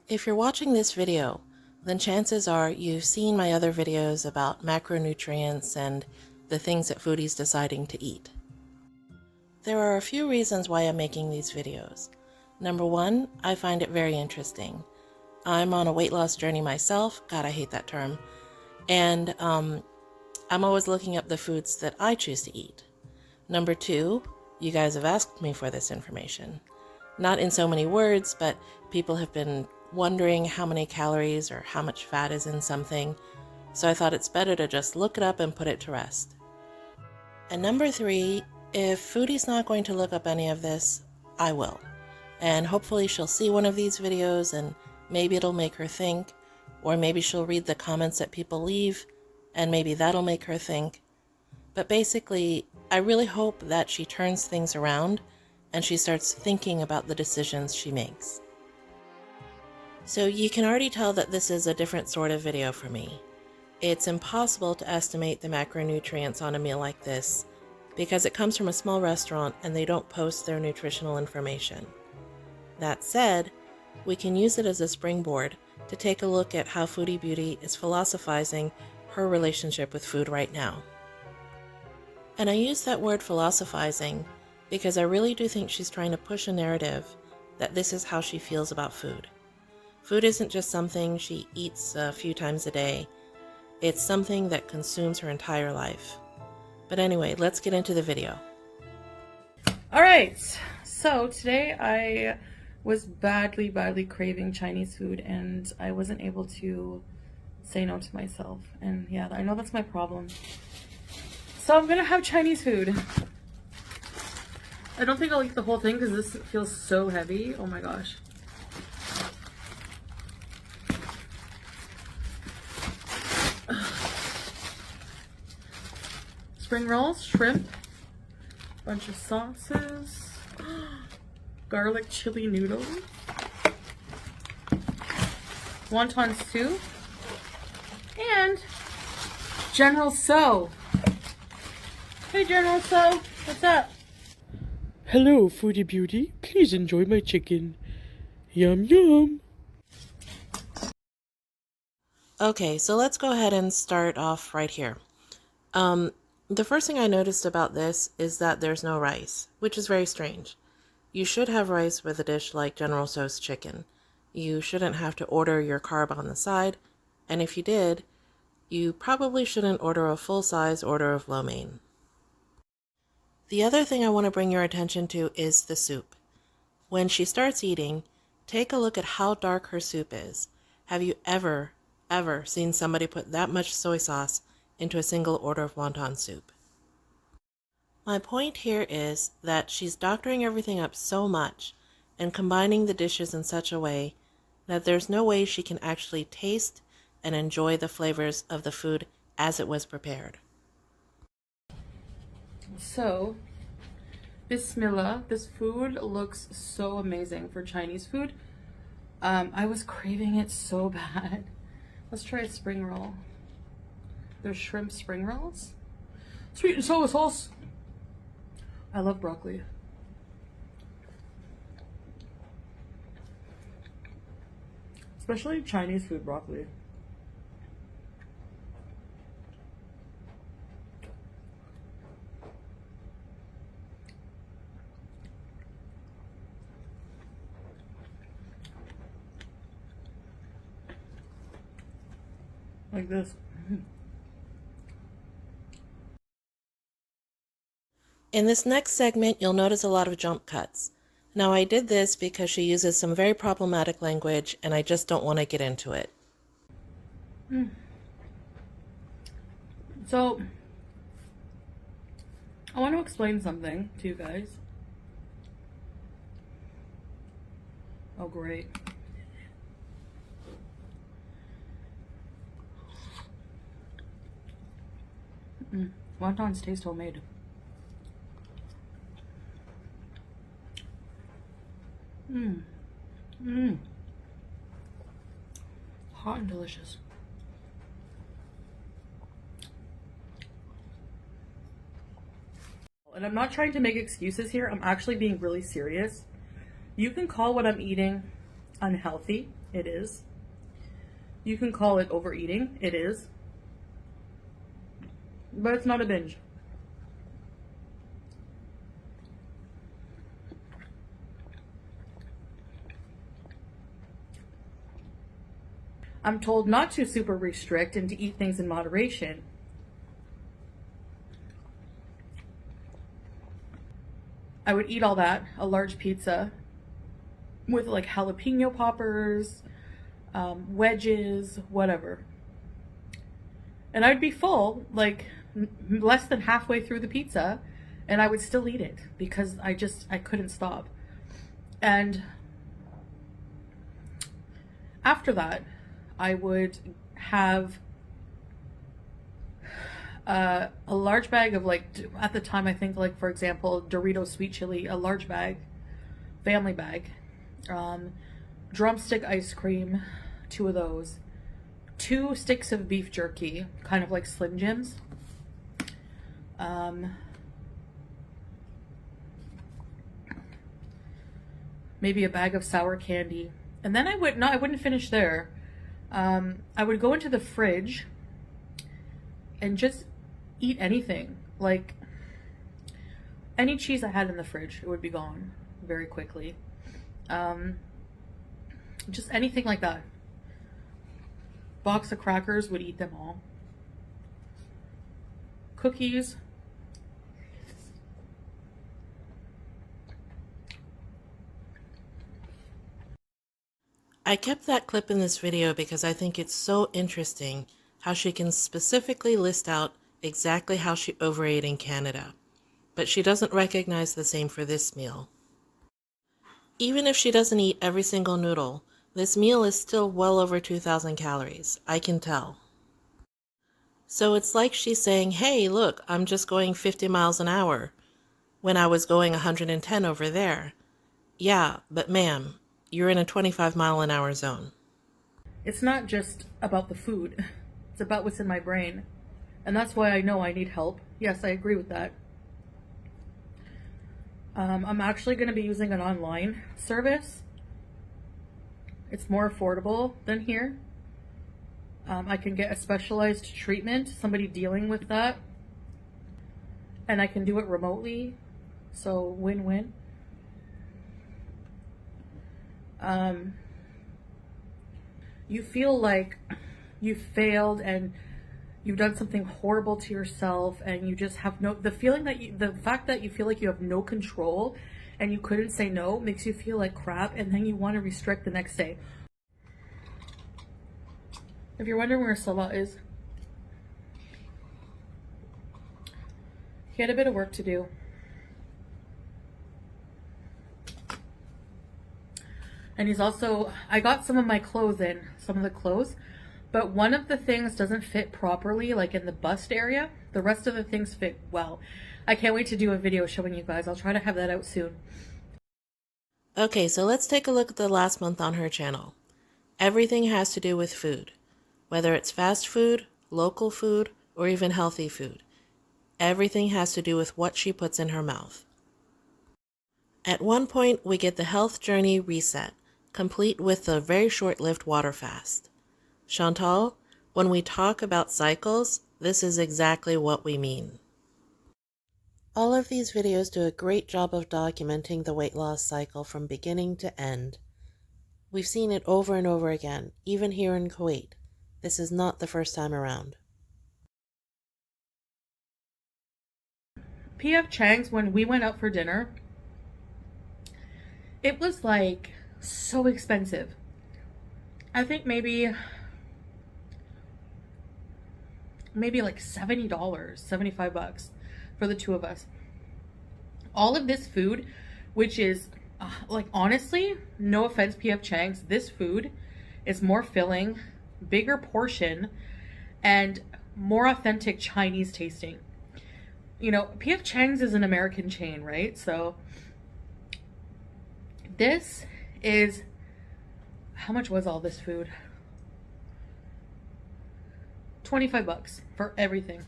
If you're watching this video, then chances are you've seen my other videos about macronutrients and the things that Foodie's deciding to eat. There are a few reasons why I'm making these videos. Number one, I find it very interesting. I'm on a weight loss journey myself. God, I hate that term. And I'm always looking up the foods that I choose to eat. Number two, you guys have asked me for this information. Not in so many words, but people have been wondering how many calories or how much fat is in something, so I thought it's better to just look it up and put it to rest. And number three, if Foodie's not going to look up any of this, I will. And hopefully she'll see one of these videos and maybe it'll make her think, or maybe she'll read the comments that people leave and maybe that'll make her think. But basically, I really hope that she turns things around and she starts thinking about the decisions she makes. So you can already tell that this is a different sort of video for me. It's impossible to estimate the macronutrients on a meal like this because it comes from a small restaurant and they don't post their nutritional information. That said, we can use it as a springboard to take a look at how Foodie Beauty is philosophizing her relationship with food right now. And I use that word philosophizing because I really do think she's trying to push a narrative that this is how she feels about food. Food isn't just something she eats a few times a day. It's something that consumes her entire life. But anyway, let's get into the video. Alright, so today I was badly craving Chinese food and I wasn't able to say no to myself. And yeah, I know that's my problem. So I'm gonna have Chinese food. I don't think I'll eat the whole thing because this feels so heavy. Oh my gosh. Spring rolls, shrimp, bunch of sauces, garlic chili noodles, wonton soup, and General So. Hey General So, what's up? Hello, Foodie Beauty. Please enjoy my chicken. Yum yum. Okay, so let's go ahead and start off right here. The first thing I noticed about this is that there's no rice, which is very strange. You should have rice with a dish like General Tso's chicken. You shouldn't have to order your carb on the side, and if you did, you probably shouldn't order a full-size order of lo mein. The other thing I want to bring your attention to is the soup. When she starts eating, take a look at how dark her soup is. Have you ever seen somebody put that much soy sauce into a single order of wonton soup? My point here is that she's doctoring everything up so much and combining the dishes in such a way that there's no way she can actually taste and enjoy the flavors of the food as it was prepared. So, Bismillah, this food looks so amazing for Chinese food. I was craving it so bad. Let's try a spring roll. There's shrimp spring rolls. Sweet and sour sauce. I love broccoli. Especially Chinese food broccoli. Like this. In this next segment, you'll notice a lot of jump cuts. Now, I did this because she uses some very problematic language, and I just don't want to get into it. So, I want to explain something to you guys. Oh, great. Wontons taste homemade. Hot and delicious. And I'm not trying to make excuses here. I'm actually being really serious. You can call what I'm eating unhealthy It is. You can call it overeating. It is. But it's not a binge. I'm told not to super restrict and to eat things in moderation. I would eat all that, a large pizza with like jalapeno poppers, wedges, whatever. And I'd be full, like less than halfway through the pizza, and I would still eat it because I couldn't stop. And after that, I would have a large bag of, like, at the time, I think, like, for example, Doritos sweet chili, a large bag, family bag, drumstick ice cream, 2 of those, 2 sticks of beef jerky, kind of like Slim Jims, maybe a bag of sour candy, and then I wouldn't finish there. I would go into the fridge and just eat anything. Like, any cheese I had in the fridge, it would be gone very quickly. Just anything like that. Box of crackers, would eat them all. Cookies. I kept that clip in this video because I think it's so interesting how she can specifically list out exactly how she overate in Canada, but she doesn't recognize the same for this meal. Even if she doesn't eat every single noodle, this meal is still well over 2,000 calories, I can tell. So it's like she's saying, hey, look, I'm just going 50 miles an hour when I was going 110 over there. Yeah, but ma'am, you're in a 25-mile-an-hour zone. It's not just about the food. It's about what's in my brain. And that's why I know I need help. Yes, I agree with that. I'm actually going to be using an online service. It's more affordable than here. I can get a specialized treatment, somebody dealing with that. And I can do it remotely. So win-win. You feel like you failed and you've done something horrible to yourself, and you just have the fact that you feel like you have no control and you couldn't say no makes you feel like crap, and then you want to restrict the next day. If you're wondering where Salah is, he had a bit of work to do. And he's also, I got some of my clothes in, some of the clothes, but one of the things doesn't fit properly, like in the bust area. The rest of the things fit well. I can't wait to do a video showing you guys. I'll try to have that out soon. Okay, so let's take a look at the last month on her channel. Everything has to do with food, whether it's fast food, local food, or even healthy food. Everything has to do with what she puts in her mouth. At one point, we get the health journey reset, complete with a very short-lived water fast. Chantal, when we talk about cycles, this is exactly what we mean. All of these videos do a great job of documenting the weight loss cycle from beginning to end. We've seen it over and over again, even here in Kuwait. This is not the first time around. P.F. Chang's, when we went out for dinner, it was like so expensive. I think maybe like $70, 75 bucks for the 2 of us. All of this food, which is like, honestly, no offense, P.F. Chang's, this food is more filling, bigger portion, and more authentic Chinese tasting. You know, P.F. Chang's is an American chain, right? So this is, how much was all this food? 25 bucks for everything.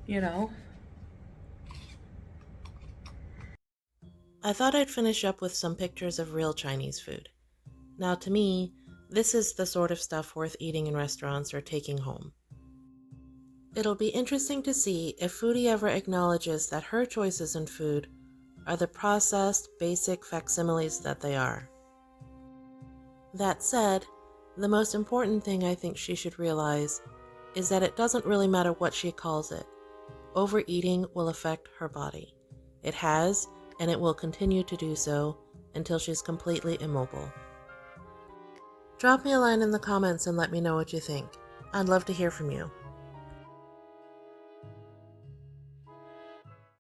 You know, I thought I'd finish up with some pictures of real Chinese food. Now, to me, this is the sort of stuff worth eating in restaurants or taking home. It'll be interesting to see if Foodie ever acknowledges that her choices in food are the processed, basic facsimiles that they are. That said, the most important thing I think she should realize is that it doesn't really matter what she calls it. Overeating will affect her body. It has, and it will continue to do so until she's completely immobile. Drop me a line in the comments and let me know what you think. I'd love to hear from you.